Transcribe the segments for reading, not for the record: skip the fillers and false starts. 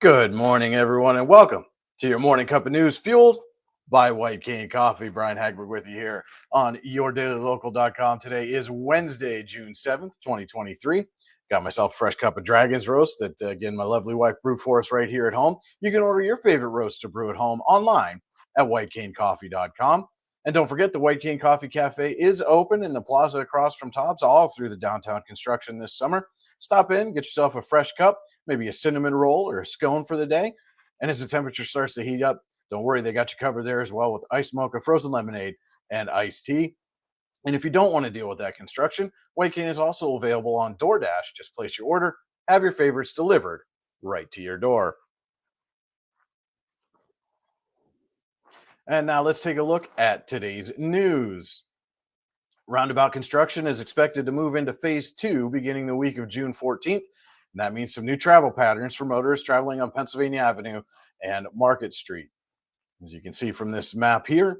Good morning, everyone, and welcome to your morning cup of news fueled by White Cane Coffee. Brian Hagberg with you here on yourdailylocal.com. Today is Wednesday, June 7th, 2023. Got myself a fresh cup of Dragon's Roast that, again, my lovely wife brewed for us right here at home. You can order your favorite roast to brew at home online at whitecanecoffee.com. And don't forget, the White Cane Coffee Cafe is open in the plaza across from Tops all through the downtown construction this summer. Stop in, get yourself a fresh cup, maybe a cinnamon roll or a scone for the day. And as the temperature starts to heat up, don't worry, they got you covered there as well with iced mocha, frozen lemonade, and iced tea. And if you don't want to deal with that construction, White Cane is also available on DoorDash. Just place your order, have your favorites delivered right to your door. And now let's take a look at today's news. Roundabout construction is expected to move into phase two beginning the week of June 14th. And that means some new travel patterns for motorists traveling on Pennsylvania Avenue and Market Street. As you can see from this map here,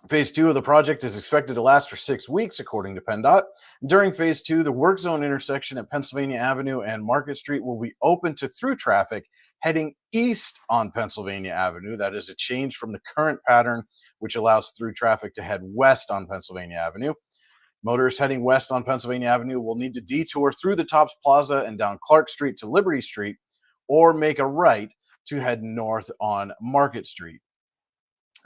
phase two of the project is expected to last for 6 weeks, according to PennDOT. During phase two, the work zone intersection at Pennsylvania Avenue and Market Street will be open to through traffic heading east on Pennsylvania Avenue. That is a change from the current pattern, which allows through traffic to head west on Pennsylvania Avenue. Motorists heading west on Pennsylvania Avenue will need to detour through the Tops Plaza and down Clark Street to Liberty Street, or make a right to head north on Market Street.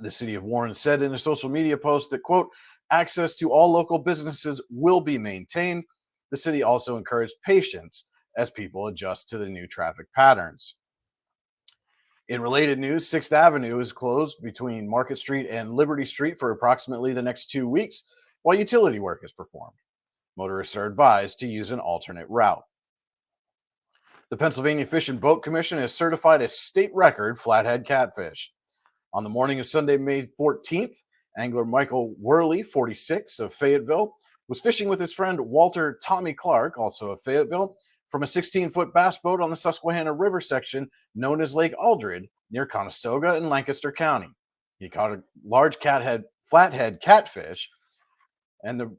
The city of Warren said in a social media post that, quote, access to all local businesses will be maintained. The city also encouraged patience as people adjust to the new traffic patterns. In related news, 6th Avenue is closed between Market Street and Liberty Street for approximately the next 2 weeks while utility work is performed. Motorists are advised to use an alternate route. The Pennsylvania Fish and Boat Commission has certified a state record flathead catfish. On the morning of Sunday, May 14th, angler Michael Worley, 46, of Fayetteville, was fishing with his friend Walter Tommy Clark, also of Fayetteville, from a 16-foot bass boat on the Susquehanna River section known as Lake Aldred near Conestoga in Lancaster County. He caught a large flathead catfish, and the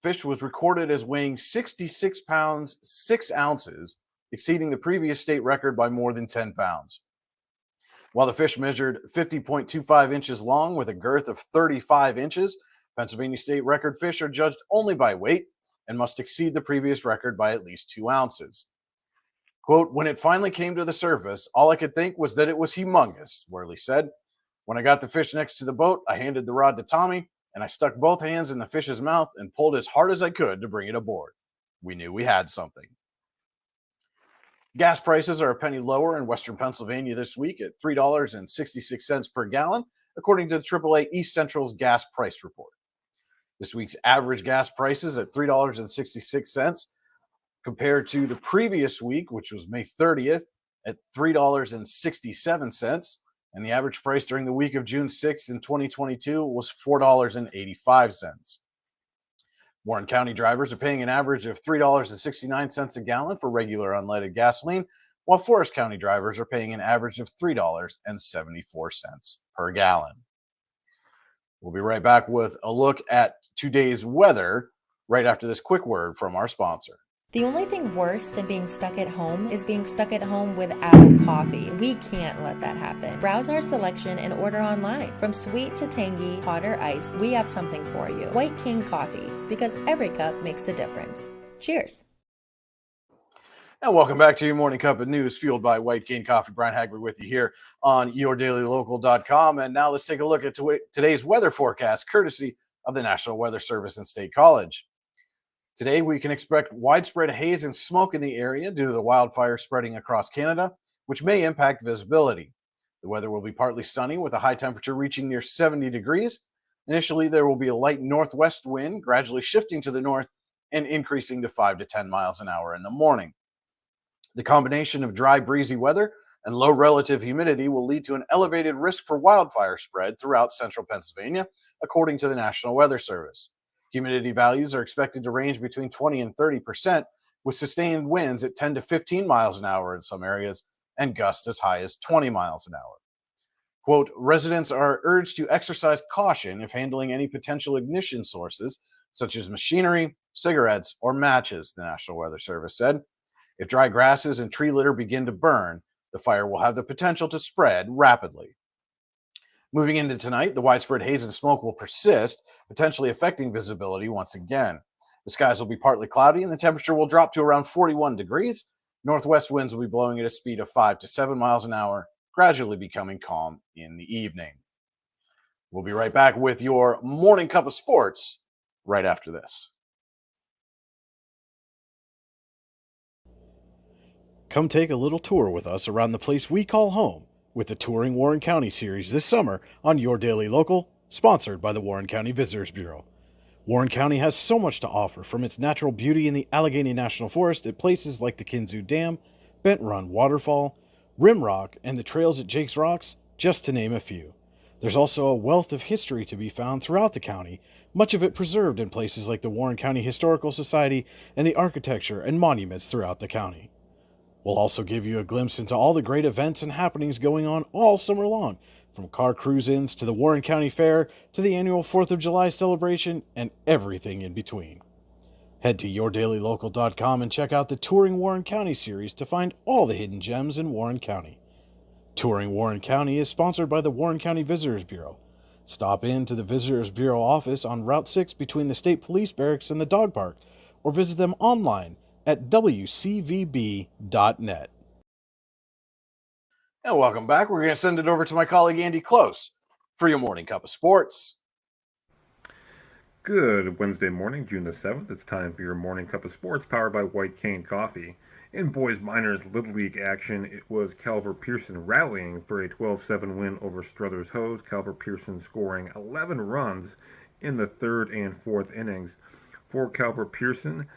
fish was recorded as weighing 66 pounds, 6 ounces, exceeding the previous state record by more than 10 pounds. While the fish measured 50.25 inches long with a girth of 35 inches, Pennsylvania state record fish are judged only by weight and must exceed the previous record by at least 2 ounces. Quote, when it finally came to the surface, all I could think was that it was humongous, Worley said. When I got the fish next to the boat, I handed the rod to Tommy, and I stuck both hands in the fish's mouth and pulled as hard as I could to bring it aboard. We knew we had something. Gas prices are a penny lower in Western Pennsylvania this week at $3.66 per gallon, according to the AAA East Central's gas price report. This week's average gas prices at $3.66 compared to the previous week, which was May 30th, at $3.67, and the average price during the week of June 6th in 2022 was $4.85. Warren County drivers are paying an average of $3.69 a gallon for regular unleaded gasoline, while Forest County drivers are paying an average of $3.74 per gallon. We'll be right back with a look at today's weather right after this quick word from our sponsor. The only thing worse than being stuck at home is being stuck at home without coffee. We can't let that happen. Browse our selection and order online. From sweet to tangy, hot or iced, we have something for you. White Cane Coffee, because every cup makes a difference. Cheers. And welcome back to your morning cup of news fueled by White Cane Coffee. Brian Hagberg with you here on yourdailylocal.com. And now let's take a look at today's weather forecast, courtesy of the National Weather Service and State College. Today, we can expect widespread haze and smoke in the area due to the wildfire spreading across Canada, which may impact visibility. The weather will be partly sunny with a high temperature reaching near 70 degrees. Initially, there will be a light northwest wind, gradually shifting to the north and increasing to 5 to 10 miles an hour in the morning. The combination of dry, breezy weather and low relative humidity will lead to an elevated risk for wildfire spread throughout central Pennsylvania, according to the National Weather Service. Humidity values are expected to range between 20 and 30%, with sustained winds at 10 to 15 miles an hour in some areas and gusts as high as 20 miles an hour. Quote, residents are urged to exercise caution if handling any potential ignition sources, such as machinery, cigarettes, or matches, the National Weather Service said. If dry grasses and tree litter begin to burn, The fire will have the potential to spread rapidly. Moving into tonight, the widespread haze and smoke will persist, potentially affecting visibility once again. The skies will be partly cloudy and the temperature will drop to around 41 degrees. Northwest winds will be blowing at a speed of 5 to 7 miles an hour, gradually becoming calm in the evening. We'll be right back with your morning cup of sports right after this. Come take a little tour with us around the place we call home with the Touring Warren County series this summer on Your Daily Local, sponsored by the Warren County Visitors Bureau. Warren County has so much to offer, from its natural beauty in the Allegheny National Forest at places like the Kinzoo Dam, Bent Run Waterfall, Rim Rock, and the trails at Jake's Rocks, just to name a few. There's also a wealth of history to be found throughout the county, much of it preserved in places like the Warren County Historical Society and the architecture and monuments throughout the county. We'll also give you a glimpse into all the great events and happenings going on all summer long, from car cruise-ins to the Warren County Fair to the annual 4th of July celebration and everything in between. Head to yourdailylocal.com and check out the Touring Warren County series to find all the hidden gems in Warren County. Touring Warren County is sponsored by the Warren County Visitors Bureau. Stop in to the Visitors Bureau office on Route 6 between the State Police Barracks and the dog park, or visit them online at wcvb.net. And welcome back. We're going to send it over to my colleague Andy Close for your morning cup of sports. Good Wednesday morning, June the 7th. It's time for your morning cup of sports, powered by White Cane Coffee. In boys minors Little League action, it was Calvert Pearson rallying for a 12-7 win over Struthers Hose. Calvert Pearson scoring 11 runs in the third and fourth innings. For Calvert Pearson,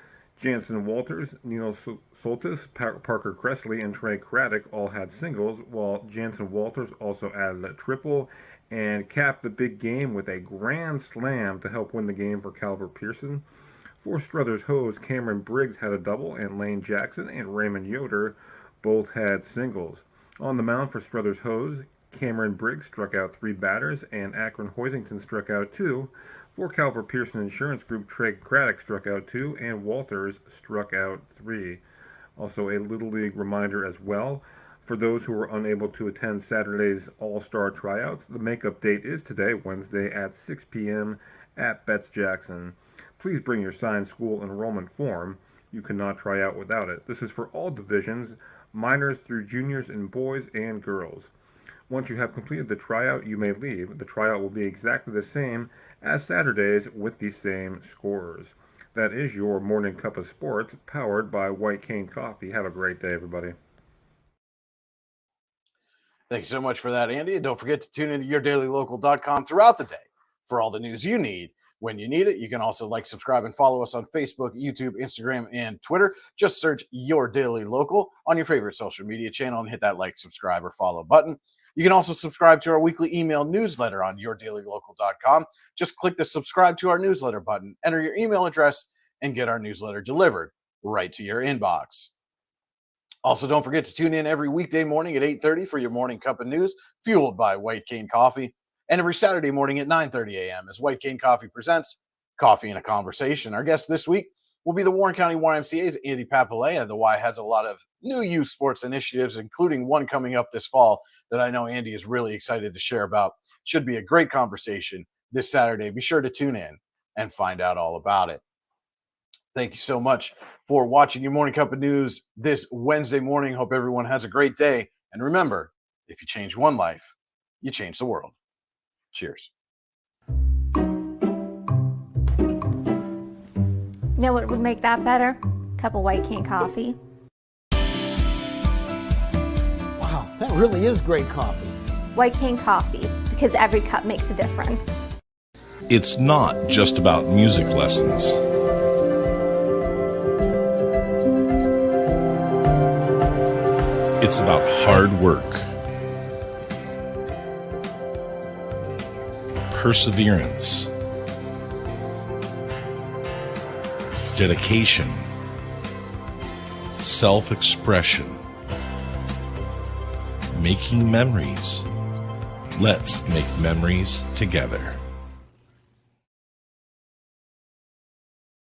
Jansen Walters, Neil Soltis, Parker Cressley, and Trey Craddock all had singles, while Jansen Walters also added a triple and capped the big game with a grand slam to help win the game for Calvert Pearson. For Struthers Hose, Cameron Briggs had a double, and Lane Jackson and Raymond Yoder both had singles. On the mound for Struthers Hose, Cameron Briggs struck out 3 batters, and Akron Hoisington struck out 2. For Calvert Pearson Insurance Group, Trey Craddock struck out 2, and Walters struck out 3. Also a Little League reminder as well. For those who were unable to attend Saturday's All-Star Tryouts, the makeup date is today, Wednesday at 6 p.m. at Betts Jackson. Please bring your signed school enrollment form. You cannot try out without it. This is for all divisions, minors through juniors in boys and girls. Once you have completed the tryout, you may leave. The tryout will be exactly the same as Saturdays with the same scorers. That is your morning cup of sports, powered by White Cane Coffee. Have a great day, everybody. Thank you so much for that, Andy. And don't forget to tune into yourdailylocal.com throughout the day for all the news you need when you need it. You can also like, subscribe, and follow us on Facebook, YouTube, Instagram, and Twitter. Just search Your Daily Local on your favorite social media channel and hit that like, subscribe, or follow button. You can also subscribe to our weekly email newsletter on yourdailylocal.com. Just click the subscribe to our newsletter button, enter your email address, and get our newsletter delivered right to your inbox. Also, don't forget to tune in every weekday morning at 8:30 for your morning cup of news, fueled by White Cane Coffee, and every Saturday morning at 9:30 a.m. as White Cane Coffee presents Coffee and a Conversation. Our guest this week will be the Warren County YMCA's Andy Papalea. The Y has a lot of new youth sports initiatives, including one coming up this fall that I know Andy is really excited to share about. Should be a great conversation this Saturday. Be sure to tune in and find out all about it. Thank you so much for watching your Morning Cup of News this Wednesday morning. Hope everyone has a great day. And remember, if you change one life, you change the world. Cheers. You know what would make that better? A cup of White Cane Coffee. Wow, that really is great coffee. White Cane Coffee, because every cup makes a difference. It's not just about music lessons. It's about hard work, perseverance, dedication, self-expression, making memories. Let's make memories together.